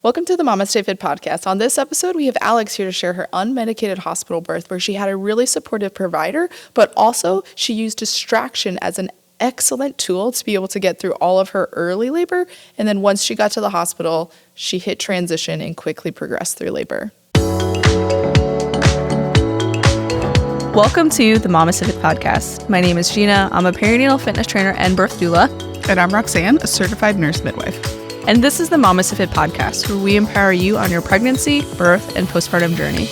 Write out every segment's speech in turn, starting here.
Welcome to the MamasteFit Podcast. On this episode, we have Alex here to share her unmedicated hospital birth where she had a really supportive provider, but also she used distraction as an excellent tool to be able to get through all of her early labor. And then once she got to the hospital, she hit transition and quickly progressed through labor. Welcome to the MamasteFit Podcast. My name is Gina. I'm a perinatal fitness trainer and birth doula. And I'm Roxanne, a certified nurse midwife. And this is the MamasteFit Podcast, where we empower you on your pregnancy, birth, and postpartum journey.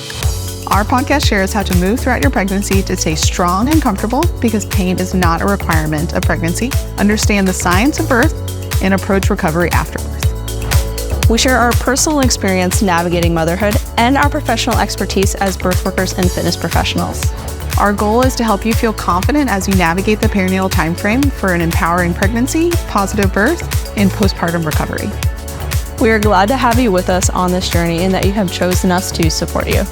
Our podcast shares how to move throughout your pregnancy to stay strong and comfortable because pain is not a requirement of pregnancy. Understand the science of birth and approach recovery after birth. We share our personal experience navigating motherhood and our professional expertise as birth workers and fitness professionals. Our goal is to help you feel confident as you navigate the perinatal timeframe for an empowering pregnancy, positive birth, and postpartum recovery. We are glad to have you with us on this journey and that you have chosen us to support you.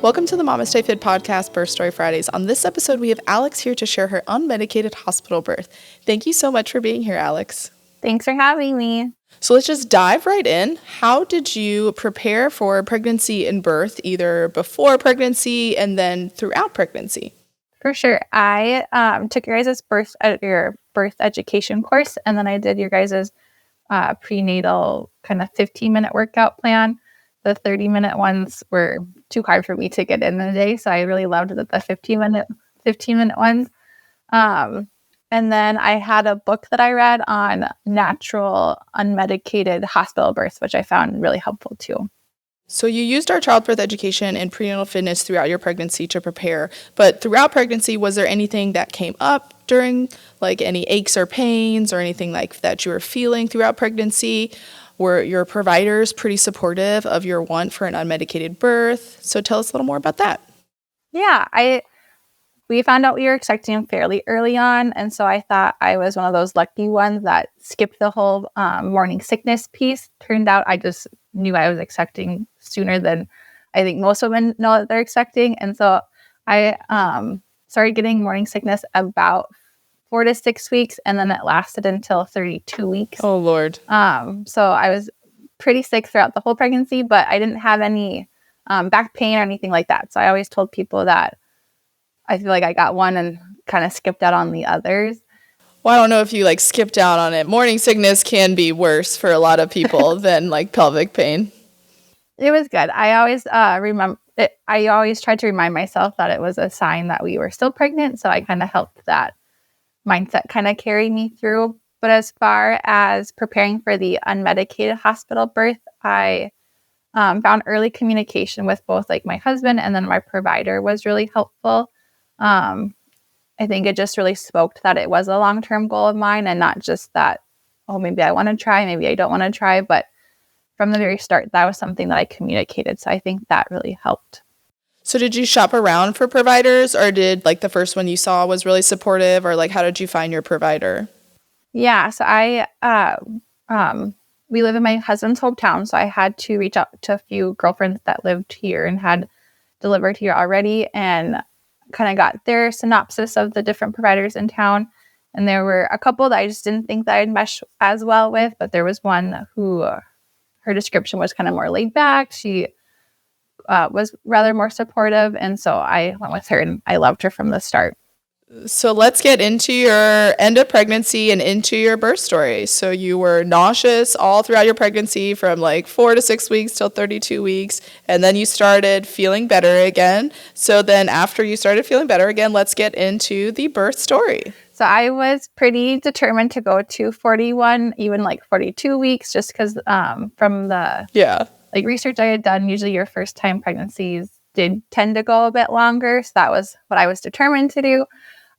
Welcome to the MamasteFit Podcast, Birth Story Fridays. On this episode, we have Alex here to share her unmedicated hospital birth. Thank you so much for being here, Alex. Thanks for having me. So let's just dive right in. How did you prepare for pregnancy and birth, either before pregnancy and then throughout pregnancy? For sure. I took your guys' birth education course, and then I did your guys' prenatal kind of 15-minute workout plan. The 30-minute ones were too hard for me to get in a day, so I really loved the 15-minute ones. And then I had a book that I read on natural, unmedicated hospital births, which I found really helpful too. So you used our childbirth education and prenatal fitness throughout your pregnancy to prepare. But throughout pregnancy, was there anything that came up during, like any aches or pains or anything like that you were feeling throughout pregnancy? Were your providers pretty supportive of your want for an unmedicated birth? So tell us a little more about that. Yeah, we found out we were expecting fairly early on, and so I thought I was one of those lucky ones that skipped the whole morning sickness piece. Turned out I just knew I was expecting sooner than I think most women know that they're expecting, and so I started getting morning sickness about 4 to 6 weeks, and then it lasted until 32 weeks. Oh, Lord. So I was pretty sick throughout the whole pregnancy, but I didn't have any back pain or anything like that. So I always told people that I feel like I got one and kind of skipped out on the others. Well, I don't know if you skipped out on it. Morning sickness can be worse for a lot of people than pelvic pain. It was good. I always I always tried to remind myself that it was a sign that we were still pregnant. So I kind of helped that mindset kind of carry me through. But as far as preparing for the unmedicated hospital birth, I found early communication with both my husband and then my provider was really helpful. I think it just really spoke that it was a long-term goal of mine and not just that, oh, maybe I want to try, maybe I don't want to try. But from the very start, that was something that I communicated. So I think that really helped. So did you shop around for providers, or did the first one you saw was really supportive, or how did you find your provider? Yeah, so we live in my husband's hometown, so I had to reach out to a few girlfriends that lived here and had delivered here already and kind of got their synopsis of the different providers in town. And there were a couple that I just didn't think that I'd mesh as well with, but there was one who her description was kind of more laid back. She was rather more supportive, and so I went with her, and I loved her from the start. So let's get into your end of pregnancy and into your birth story. So you were nauseous all throughout your pregnancy from 4 to 6 weeks till 32 weeks. And then you started feeling better again. So then after you started feeling better again, let's get into the birth story. So I was pretty determined to go to 41, even 42 weeks, just because from the research I had done, usually your first time pregnancies did tend to go a bit longer. So that was what I was determined to do.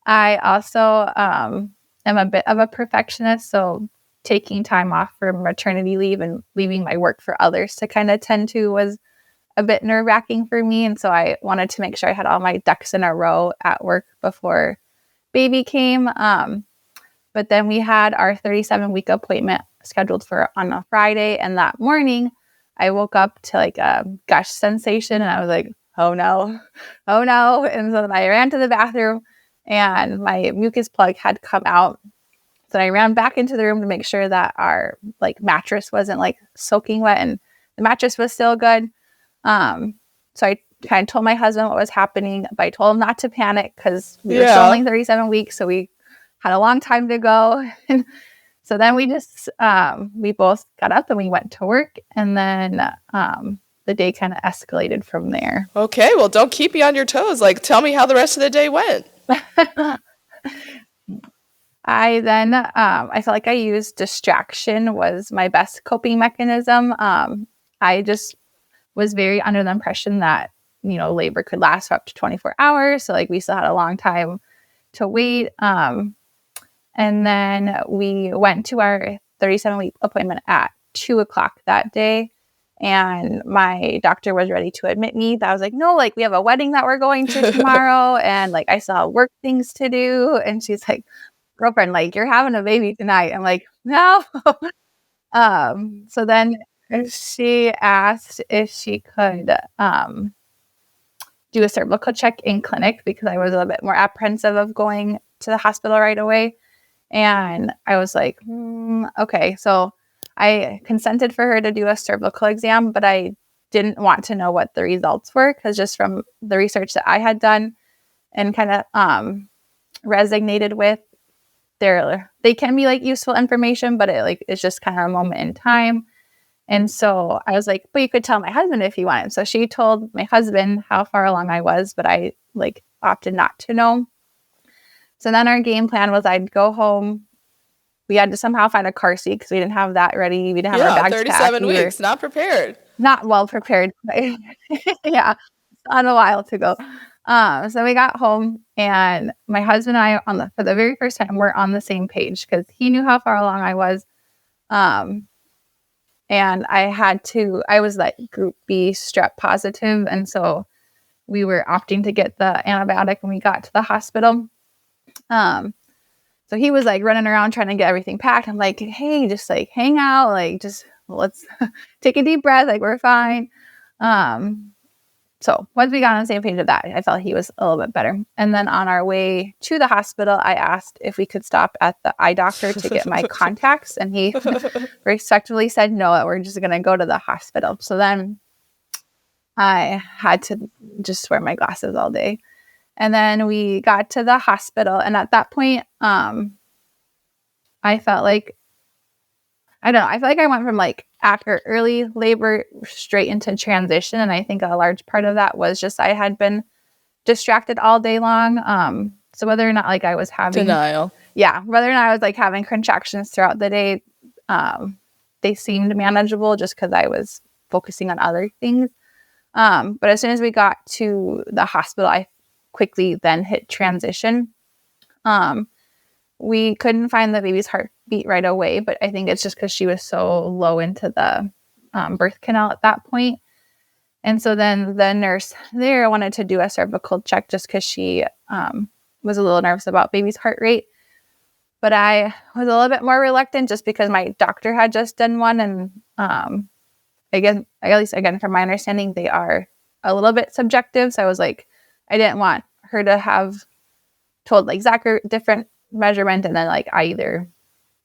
I also am a bit of a perfectionist, so taking time off for maternity leave and leaving my work for others to kind of tend to was a bit nerve-wracking for me. And so I wanted to make sure I had all my ducks in a row at work before baby came. But then we had our 37-week appointment scheduled for on a Friday. And that morning, I woke up to a gush sensation, and I was like, oh no. And so then I ran to the bathroom, and my mucus plug had come out. So I ran back into the room to make sure that our like mattress wasn't like soaking wet and the mattress was still good. So I kind of told my husband what was happening, but I told him not to panic because we were still only 37 weeks. So we had a long time to go. So then we just, we both got up and we went to work, and then the day kind of escalated from there. Okay, well, don't keep me on your toes. Like, tell me how the rest of the day went. I felt like I used distraction was my best coping mechanism. I just was very under the impression that, you know, labor could last for up to 24 hours. So like we still had a long time to wait. And then we went to our 37-week appointment at 2:00 that day. And my doctor was ready to admit me. I was like, no, like we have a wedding that we're going to tomorrow. And like I still have work things to do. And she's like, girlfriend, like you're having a baby tonight. I'm like, no. So then she asked if she could do a cervical check in clinic because I was a little bit more apprehensive of going to the hospital right away. And I was like, okay. So I consented for her to do a cervical exam, but I didn't want to know what the results were because just from the research that I had done and kind of resonated with, they can be like useful information, but it's just kind of a moment in time. And so I was like, but you could tell my husband if he wanted. So she told my husband how far along I was, but I like opted not to know. So then our game plan was I'd go home. We had to somehow find a car seat because we didn't have that ready. We didn't have our bags 37 weeks, not prepared. Not well prepared. Yeah, on a while to go. So we got home, and my husband and I for the very first time we're on the same page because he knew how far along I was. And I was like Group B Strep positive. And so we were opting to get the antibiotic when we got to the hospital. So he was like running around trying to get everything packed. I'm like, hey, just like hang out, like just let's take a deep breath. Like we're fine. So once we got on the same page of that, I felt he was a little bit better. And then on our way to the hospital, I asked if we could stop at the eye doctor to get my contacts. And he respectfully said, no, that we're just going to go to the hospital. So then I had to just wear my glasses all day. And then we got to the hospital. And at that point, I felt like, I don't know, I feel like I went from like after early labor straight into transition. And I think a large part of that was just I had been distracted all day long. So whether or not like I was having denial. Yeah. Whether or not I was like having contractions throughout the day, they seemed manageable just because I was focusing on other things. But as soon as we got to the hospital, I quickly then hit transition. We couldn't find the baby's heartbeat right away, but I think it's just because she was so low into the birth canal at that point. And so then the nurse there wanted to do a cervical check just because she was a little nervous about baby's heart rate. But I was a little bit more reluctant just because my doctor had just done one. And again, at least again, from my understanding, they are a little bit subjective. So I was like, I didn't want her to have told like exactly different measurement and then like I either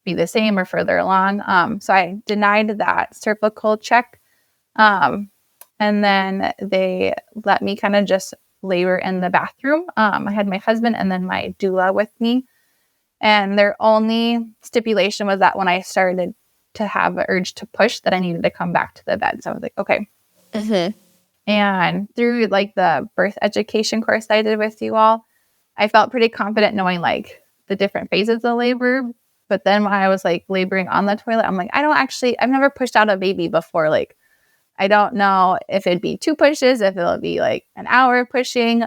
be the same or further along. So I denied that cervical check. And then they let me kind of just labor in the bathroom. I had my husband and then my doula with me. And their only stipulation was that when I started to have an urge to push, that I needed to come back to the bed. So I was like, okay. Mm-hmm. And through like the birth education course I did with you all, I felt pretty confident knowing like the different phases of labor. But then when I was like laboring on the toilet, I'm like, I've never pushed out a baby before. Like, I don't know if it'd be 2 pushes, if it'll be like an hour pushing.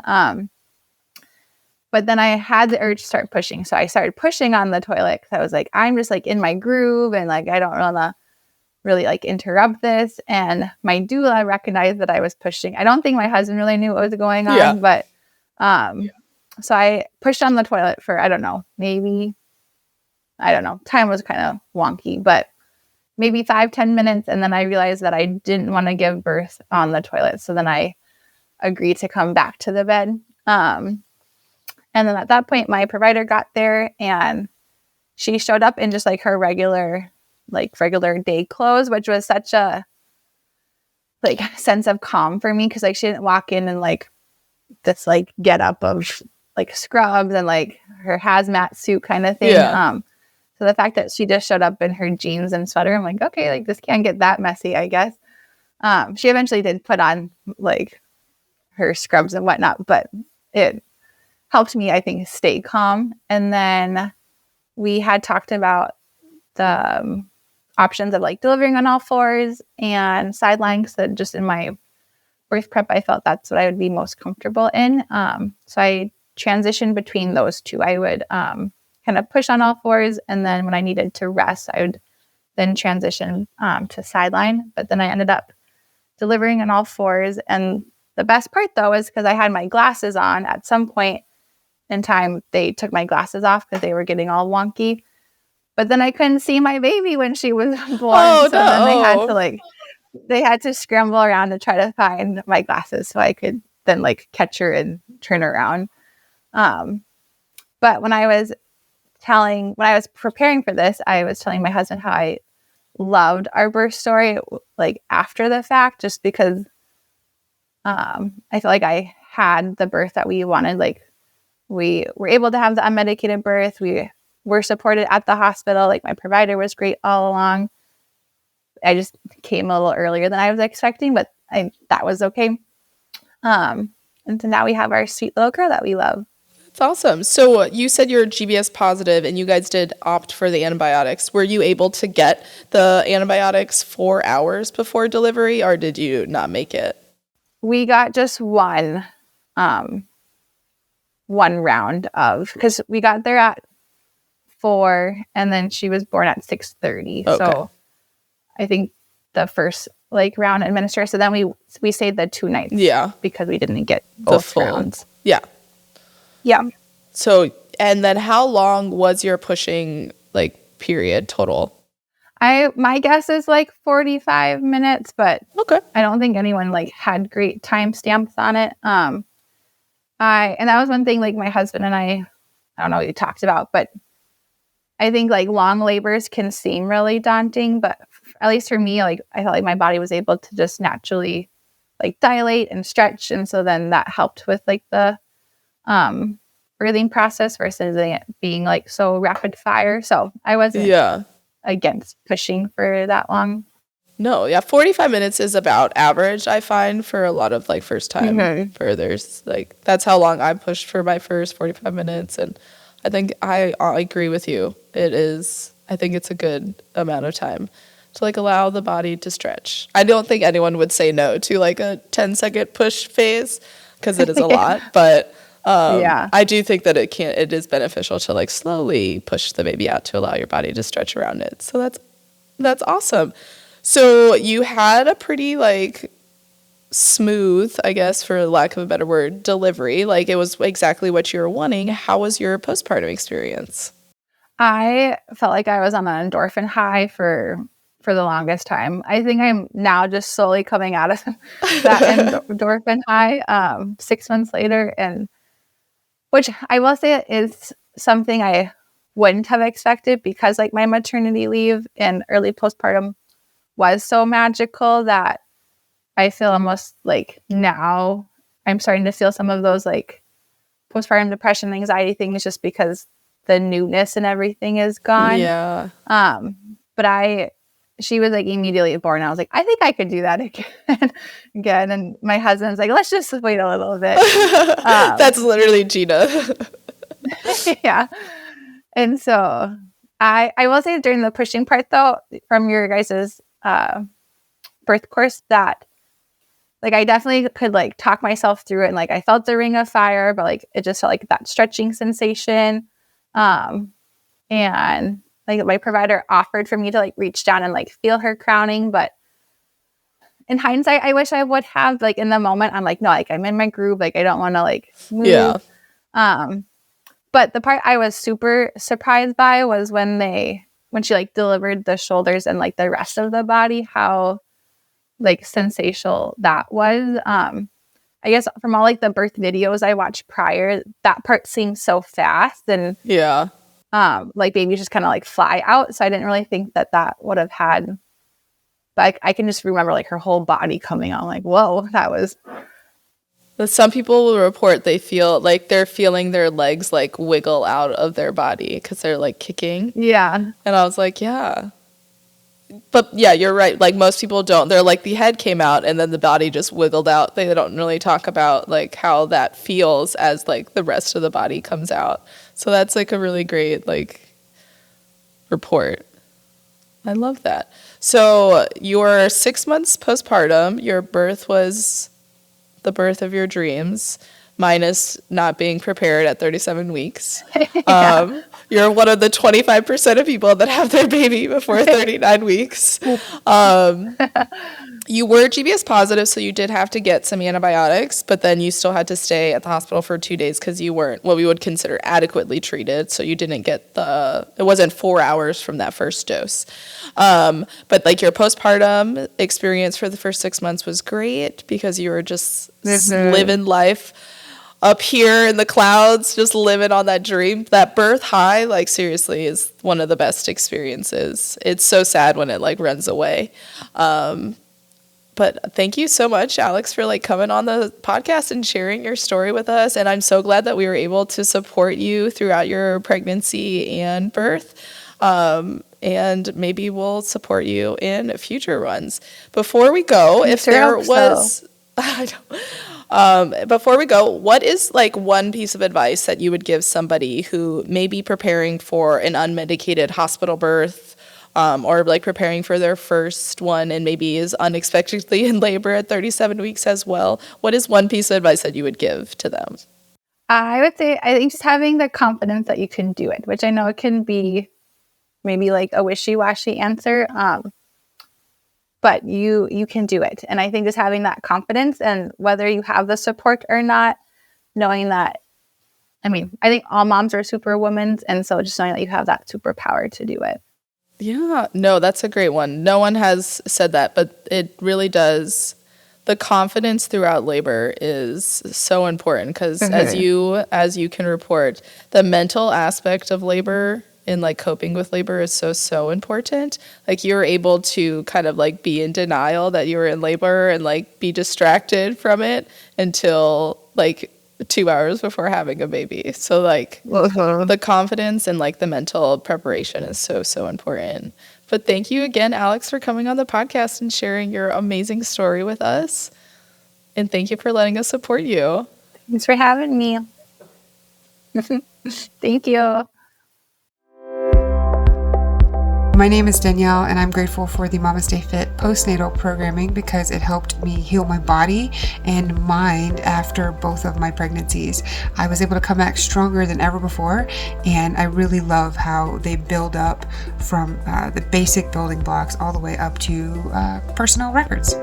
But then I had the urge to start pushing. So I started pushing on the toilet because I was like, I'm just like in my groove and like, I don't want to really like interrupt this. And my doula recognized that I was pushing. I don't think my husband really knew what was going on, but so I pushed on the toilet for, time was kind of wonky, but maybe 5-10 minutes. And then I realized that I didn't want to give birth on the toilet. So then I agreed to come back to the bed. And then at that point, my provider got there and she showed up in just like her regular day clothes, which was such a like sense of calm for me. Cause like she didn't walk in like this like get up of like scrubs and like her hazmat suit kind of thing. Yeah. So the fact that she just showed up in her jeans and sweater, I'm like, okay, like this can't get that messy, I guess. She eventually did put on like her scrubs and whatnot, but it helped me, I think, stay calm. And then we had talked about the options of like delivering on all fours and sideline. So just in my birth prep, I felt that's what I would be most comfortable in. So I transitioned between those two. I would kind of push on all fours, and then when I needed to rest, I would then transition to sideline. But then I ended up delivering on all fours. And the best part, though, is because I had my glasses on. At some point in time, they took my glasses off because they were getting all wonky. But then I couldn't see my baby when she was born. Oh, so then they had to scramble around to try to find my glasses so I could then like catch her and turn around. But when I was preparing for this, I was telling my husband how I loved our birth story, like after the fact, just because I feel like I had the birth that we wanted. Like we were able to have the unmedicated birth. We were supported at the hospital. Like my provider was great all along. I just came a little earlier than I was expecting, but that was okay. And so now we have our sweet little girl that we love. That's awesome. So you said you're GBS positive and you guys did opt for the antibiotics. Were you able to get the antibiotics 4 hours before delivery, or did you not make it? We got just one round of, because we got there at 4 and then she was born at 6:30. Okay. So I think the first like round administered. So then we stayed the 2 nights. Yeah. Because we didn't get both rounds. Yeah. Yeah. So, and then how long was your pushing like period total? My guess is like 45 minutes, but okay. I don't think anyone like had great time stamps on it. And that was one thing like my husband and I don't know what we talked about, but I think like long labors can seem really daunting, but at least for me, like I felt like my body was able to just naturally like dilate and stretch. And so then that helped with like the birthing process versus it being like so rapid fire. So I wasn't against pushing for that long. No, yeah, 45 minutes is about average, I find, for a lot of like first time birthers. Like that's how long I pushed for my first 45 minutes, and I think I agree with you. I think it's a good amount of time to like allow the body to stretch. I don't think anyone would say no to like a 10-second push phase because it is a lot, but I do think that it is beneficial to like slowly push the baby out to allow your body to stretch around it. So that's awesome. So you had a pretty like smooth, I guess, for lack of a better word, delivery. Like it was exactly what you were wanting. How was your postpartum experience? I felt like I was on an endorphin high for the longest time. I think I'm now just slowly coming out of that endorphin high 6 months later, and which I will say is something I wouldn't have expected because like my maternity leave and early postpartum was so magical that I feel almost like now I'm starting to feel some of those like postpartum depression, anxiety things just because the newness and everything is gone. Yeah. But she was like immediately born. I was like, I think I could do that again. And my husband's like, let's just wait a little bit. That's literally Gina. Yeah. And so I will say during the pushing part though, from your guys's birth course, that like I definitely could like talk myself through it, and like I felt the ring of fire, but like it just felt like that stretching sensation. And like my provider offered for me to like reach down and like feel her crowning, but in hindsight, I wish I would have. Like in the moment, I'm like, no, like I'm in my groove, like I don't want to like move. Yeah. But the part I was super surprised by was when she like delivered the shoulders and like the rest of the body, how like sensational that was. I guess from all like the birth videos I watched prior, that part seemed so fast and like babies just kind of like fly out. So I didn't really think that would have had, but I can just remember like her whole body coming out. Like, whoa, that was. Some people will report they feel like they're feeling their legs like wiggle out of their body because they're like kicking. Yeah. And I was like, yeah. But yeah, you're right. Like most people don't. They're like the head came out and then the body just wiggled out. They don't really talk about like how that feels as like the rest of the body comes out. So that's like a really great like report. I love that. So you're 6 months postpartum. Your birth was the birth of your dreams, minus not being prepared at 37 weeks. You're one of the 25% of people that have their baby before 39 weeks. You were GBS positive, so you did have to get some antibiotics, but then you still had to stay at the hospital for 2 days because you weren't what we would consider adequately treated. So you didn't get it wasn't 4 hours from that first dose. But like your postpartum experience for the first 6 months was great because you were just living life up here in the clouds, just living on that dream. That birth high, like seriously, is one of the best experiences. It's so sad when it like runs away. But thank you so much, Alex, for like coming on the podcast and sharing your story with us. And I'm so glad that we were able to support you throughout your pregnancy and birth. And maybe we'll support you in future runs. Before we go, before we go, what is like one piece of advice that you would give somebody who may be preparing for an unmedicated hospital birth, or like preparing for their first one and maybe is unexpectedly in labor at 37 weeks as well? What is one piece of advice that you would give to them? I would say, I think just having the confidence that you can do it, which I know it can be maybe like a wishy-washy answer. But you can do it. And I think just having that confidence and whether you have the support or not, knowing that, I mean, I think all moms are superwomen. And so just knowing that you have that superpower to do it. Yeah, no, that's a great one. No one has said that, but it really does. The confidence throughout labor is so important because as you can report, the mental aspect of labor and like coping with labor is so important. Like you're able to kind of like be in denial that you were in labor and like be distracted from it until like 2 hours before having a baby. So like the confidence and like the mental preparation is so important. But thank you again, Alex, for coming on the podcast and sharing your amazing story with us. And thank you for letting us support you. Thanks for having me. Thank you. My name is Danielle, and I'm grateful for the MamasteFit postnatal programming because it helped me heal my body and mind after both of my pregnancies. I was able to come back stronger than ever before, and I really love how they build up from the basic building blocks all the way up to personal records.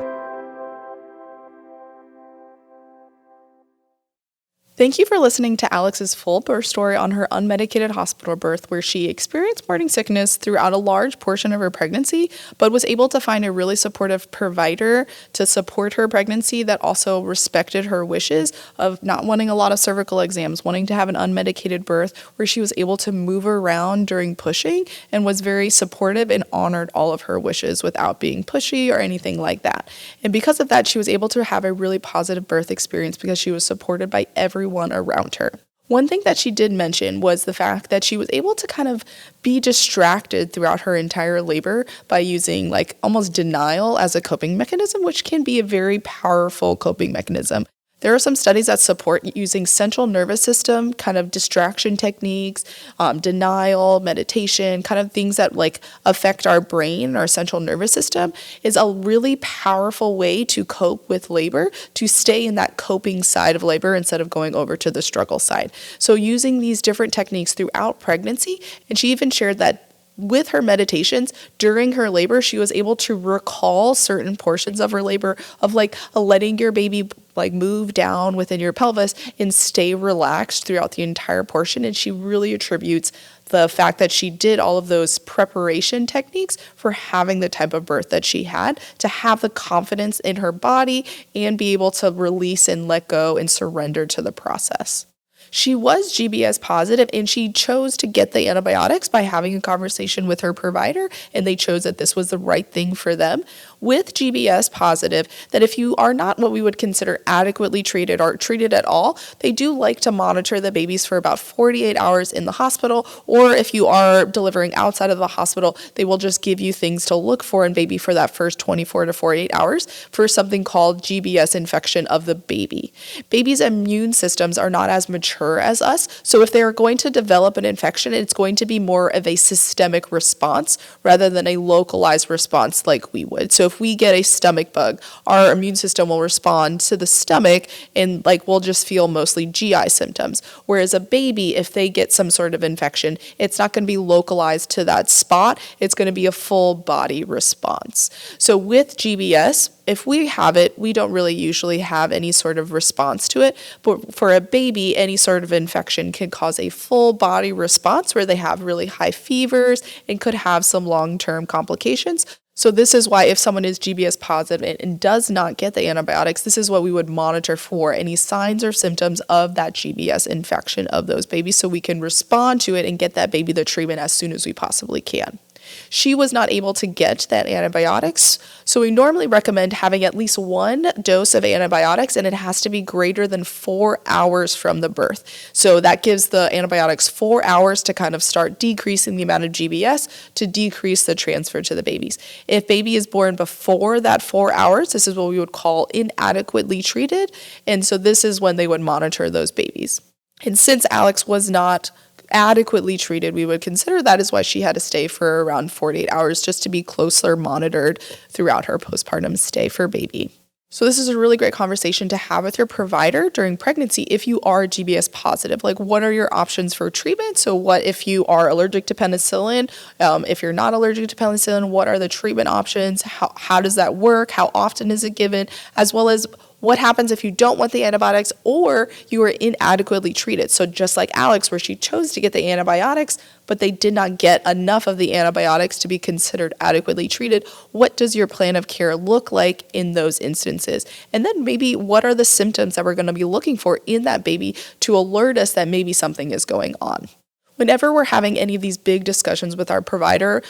Thank you for listening to Alex's full birth story on her unmedicated hospital birth, where she experienced morning sickness throughout a large portion of her pregnancy, but was able to find a really supportive provider to support her pregnancy that also respected her wishes of not wanting a lot of cervical exams, wanting to have an unmedicated birth, where she was able to move around during pushing and was very supportive and honored all of her wishes without being pushy or anything like that. And because of that, she was able to have a really positive birth experience because she was supported by everyone around her. One thing that she did mention was the fact that she was able to kind of be distracted throughout her entire labor by using like almost denial as a coping mechanism, which can be a very powerful coping mechanism. There are some studies that support using central nervous system kind of distraction techniques, denial, meditation, kind of things that like affect our brain, our central nervous system, is a really powerful way to cope with labor, to stay in that coping side of labor instead of going over to the struggle side. So using these different techniques throughout pregnancy, and she even shared that with her meditations during her labor, she was able to recall certain portions of her labor of like letting your baby like move down within your pelvis and stay relaxed throughout the entire portion. And she really attributes the fact that she did all of those preparation techniques for having the type of birth that she had, to have the confidence in her body and be able to release and let go and surrender to the process. She was GBS positive, and she chose to get the antibiotics by having a conversation with her provider, and they chose that this was the right thing for them. With GBS positive, that if you are not what we would consider adequately treated or treated at all, they do like to monitor the babies for about 48 hours in the hospital, or if you are delivering outside of the hospital, they will just give you things to look for in baby for that first 24 to 48 hours for something called GBS infection of the baby. Babies' immune systems are not as mature as us, so if they're going to develop an infection, it's going to be more of a systemic response rather than a localized response like we would. So if we get a stomach bug, our immune system will respond to the stomach and we'll just feel mostly GI symptoms. Whereas a baby, if they get some sort of infection, it's not going to be localized to that spot. It's going to be a full body response. So with GBS, if we have it, we don't really usually have any sort of response to it. But for a baby, any sort of infection can cause a full body response where they have really high fevers and could have some long-term complications. So this is why if someone is GBS positive and does not get the antibiotics, this is what we would monitor for, any signs or symptoms of that GBS infection of those babies, so we can respond to it and get that baby the treatment as soon as we possibly can. She was not able to get that antibiotics, so we normally recommend having at least one dose of antibiotics, and it has to be greater than 4 hours from the birth. So that gives the antibiotics 4 hours to kind of start decreasing the amount of GBS to decrease the transfer to the babies. If baby is born before that 4 hours, this is what we would call inadequately treated, and so this is when they would monitor those babies. And since Alex was not adequately treated, we would consider that is why she had to stay for around 48 hours just to be closer monitored throughout her postpartum stay for baby. So this is a really great conversation to have with your provider during pregnancy if you are GBS positive. What are your options for treatment? So what if you are allergic to penicillin? If you're not allergic to penicillin, what are the treatment options? How does that work? How often is it given? As well as what happens if you don't want the antibiotics or you are inadequately treated? So just like Alex, where she chose to get the antibiotics, but they did not get enough of the antibiotics to be considered adequately treated, what does your plan of care look like in those instances? And then maybe what are the symptoms that we're going to be looking for in that baby to alert us that maybe something is going on? Whenever we're having any of these big discussions with our provider,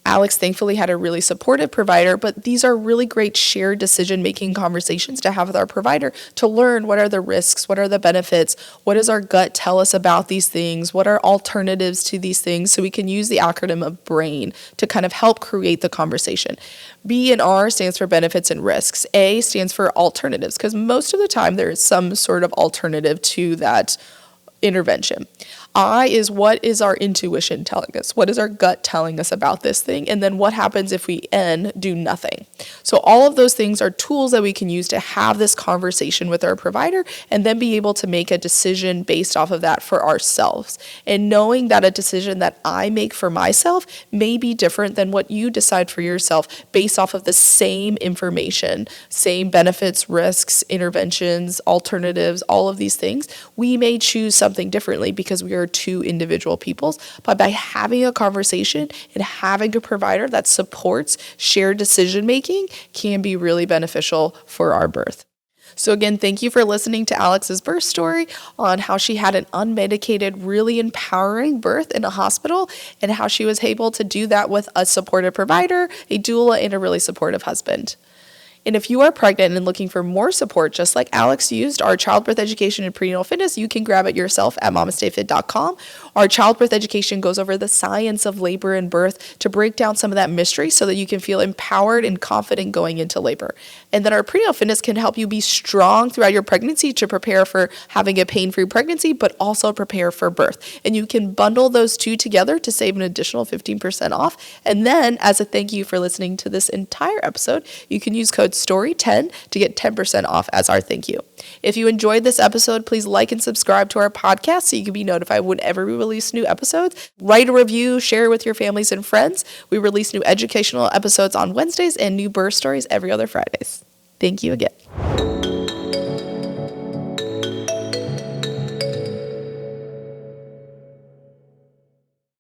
Alex thankfully had a really supportive provider, but these are really great shared decision-making conversations to have with our provider to learn what are the risks, what are the benefits, what does our gut tell us about these things, what are alternatives to these things, so we can use the acronym of BRAIN to kind of help create the conversation. B and R stands for benefits and risks. A stands for alternatives, because most of the time there is some sort of alternative to that intervention. I is what is our intuition telling us? What is our gut telling us about this thing? And then what happens if we N, do nothing? So all of those things are tools that we can use to have this conversation with our provider and then be able to make a decision based off of that for ourselves. And knowing that a decision that I make for myself may be different than what you decide for yourself based off of the same information, same benefits, risks, interventions, alternatives, all of these things. We may choose something differently because we are two individual peoples, but by having a conversation and having a provider that supports shared decision making can be really beneficial for our birth. So again, thank you for listening to Alex's birth story on how she had an unmedicated, really empowering birth in a hospital and how she was able to do that with a supportive provider, a doula, and a really supportive husband. And if you are pregnant and looking for more support, just like Alex used our childbirth education and prenatal fitness, you can grab it yourself at MamasteFit.com. Our childbirth education goes over the science of labor and birth to break down some of that mystery so that you can feel empowered and confident going into labor. And then our prenatal fitness can help you be strong throughout your pregnancy to prepare for having a pain-free pregnancy, but also prepare for birth. And you can bundle those two together to save an additional 15% off. And then, as a thank you for listening to this entire episode, you can use code STORY10 to get 10% off as our thank you. If you enjoyed this episode, please like and subscribe to our podcast so you can be notified whenever we release new episodes. Write a review, share it with your families and friends. We release new educational episodes on Wednesdays and new birth stories every other Fridays. Thank you again.